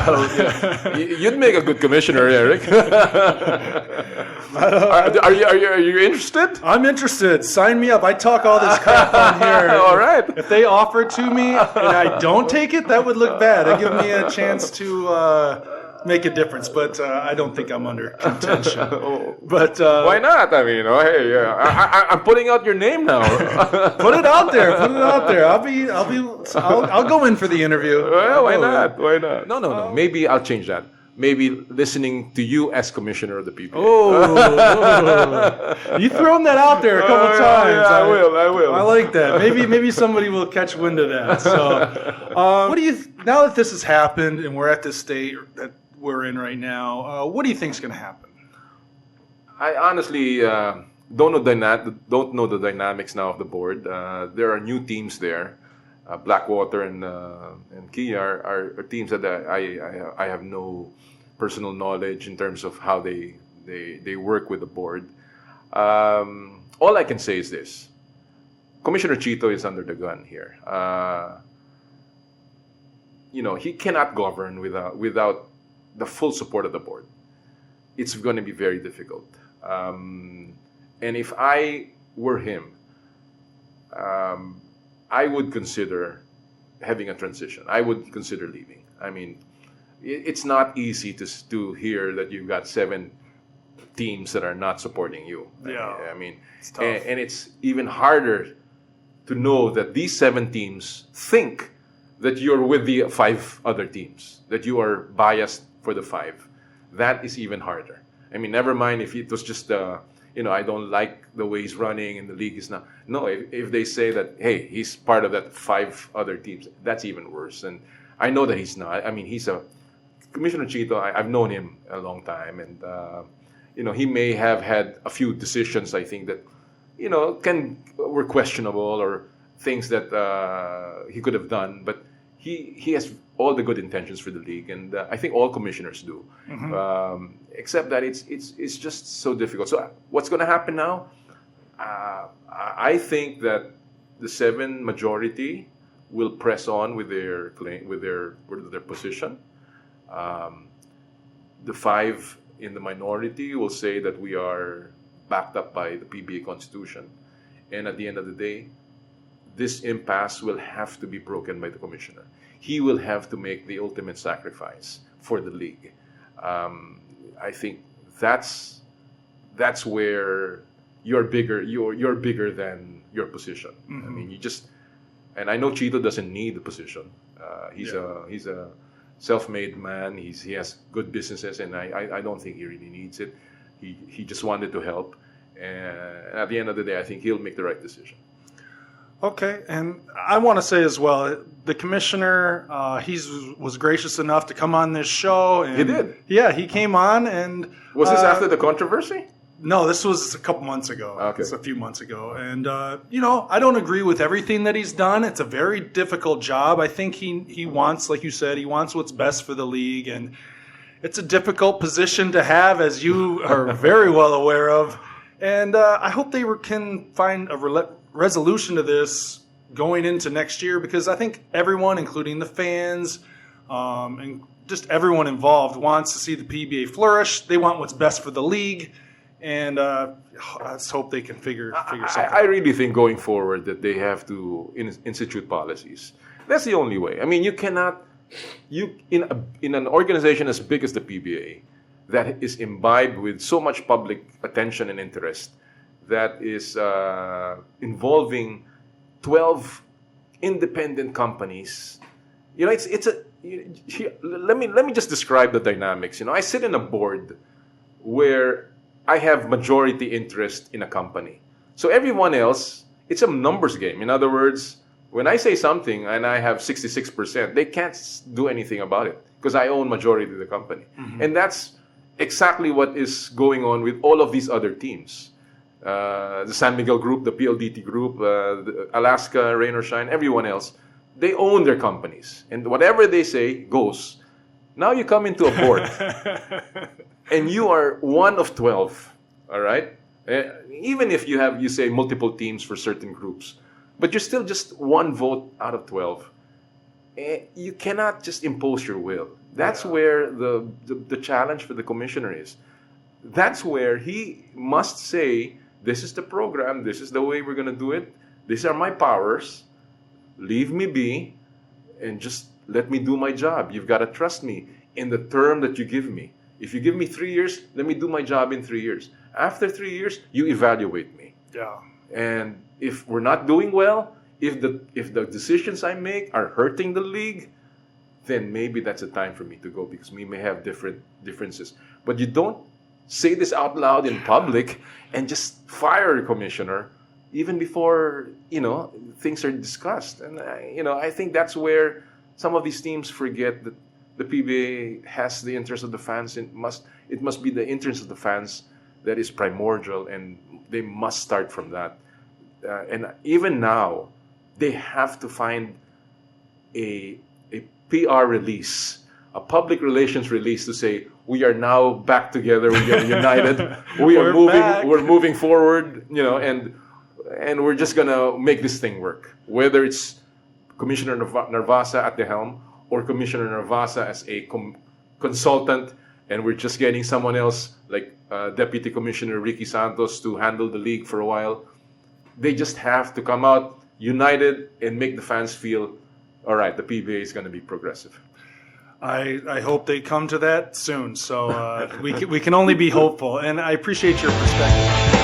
Well, you'd make a good commissioner, Eric. Are you interested? I'm interested. Sign me up. I talk all this crap on here. All right. If they offer it to me and I don't take it, that would look bad. They give me a chance to make a difference, but I don't think I'm under contention. But why not? I mean, hey, I'm putting out your name now. Put it out there. Put it out there. I'll go in for the interview. Well, why not? Why not? No. Maybe I'll change that. Maybe listening to you as commissioner of the PBA. You've thrown that out there a couple times. Yeah, I will. I like that. Maybe somebody will catch wind of that. So, what do you? Now that this has happened and we're at this state that we're in right now, what do you think is going to happen? I honestly don't know the dynamics now of the board. There are new teams there. Blackwater and Kia are teams that I have no personal knowledge in terms of how they work with the board. All I can say is this: Commissioner Chito is under the gun here. He cannot govern without the full support of the board. It's going to be very difficult. And if I were him, I would consider having a transition. I would consider leaving. I mean, it's not easy to hear that you've got 7 teams that are not supporting you. Yeah. I mean, it's tough. And it's even harder to know that these 7 teams think that you're with the 5 other teams, that you are biased for the 5. That is even harder. I mean, never mind if it was just I don't like the way he's running and the league is not. No, if they say that, hey, he's part of that 5 other teams, that's even worse. And I know that he's not. I mean, Commissioner Chito, I've known him a long time. And, he may have had a few decisions, I think, that, were questionable or things that he could have done. But he has all the good intentions for the league, and I think all commissioners do. Mm-hmm. Except that it's just so difficult. So what's going to happen now? I think that the 7 majority will press on with their claim, with their position. The 5 in the minority will say that we are backed up by the PBA Constitution, and at the end of the day, this impasse will have to be broken by the commissioner. He will have to make the ultimate sacrifice for the league. I think that's where you're bigger. You're bigger than your position. Mm-hmm. I mean, and I know Chito doesn't need the position. He's a self-made man. He has good businesses, and I don't think he really needs it. He just wanted to help, and at the end of the day, I think he'll make the right decision. Okay, and I want to say as well, the commissioner, he was gracious enough to come on this show. And he did? Yeah, he came on and... Was this after the controversy? No, this was a couple months ago. Okay. It's a few months ago. And, I don't agree with everything that he's done. It's a very difficult job. I think he wants, like you said, he wants what's best for the league. And it's a difficult position to have, as you are very well aware of. And I hope they can find a resolution to this going into next year, because I think everyone, including the fans and just everyone involved, wants to see the PBA flourish. They want what's best for the league, and let's hope they can figure something out. I really think going forward that they have to institute policies. That's the only way. I mean, you cannot, in an organization as big as the PBA that is imbibed with so much public attention and interest, that is involving 12 independent companies. Let me just describe the dynamics. I sit in a board where I have majority interest in a company. So everyone else, it's a numbers game. In other words, when I say something and I have 66%, they can't do anything about it because I own majority of the company. Mm-hmm. And that's exactly what is going on with all of these other teams. The San Miguel Group, the PLDT Group, the Alaska, Rain or Shine, everyone else, they own their companies. And whatever they say goes. Now you come into a board and you are one of 12, all right? Even if you say multiple teams for certain groups, but you're still just one vote out of 12. You cannot just impose your will. That's where the challenge for the commissioner is. That's where he must say, this is the program, this is the way we're going to do it, these are my powers, leave me be, and just let me do my job. You've got to trust me in the term that you give me. If you give me 3 years, let me do my job in 3 years. After 3 years, you evaluate me. Yeah. And if we're not doing well, if the decisions I make are hurting the league, then maybe that's a time for me to go, because we may have differences. But you don't say this out loud in public and just fire a commissioner even before things are discussed. And I think that's where some of these teams forget that the PBA has the interest of the fans. It must be the interest of the fans that is primordial, and they must start from that. And even now, they have to find a PR release, a public relations release to say, we are now back together, we are united, we're moving forward, and we're just gonna make this thing work. Whether it's Commissioner Narvasa at the helm or Commissioner Narvasa as a consultant, and we're just getting someone else like Deputy Commissioner Ricky Santos to handle the league for a while. They just have to come out united and make the fans feel, all right, the PBA is going to be progressive. I hope they come to that soon. So we can only be hopeful, and I appreciate your perspective.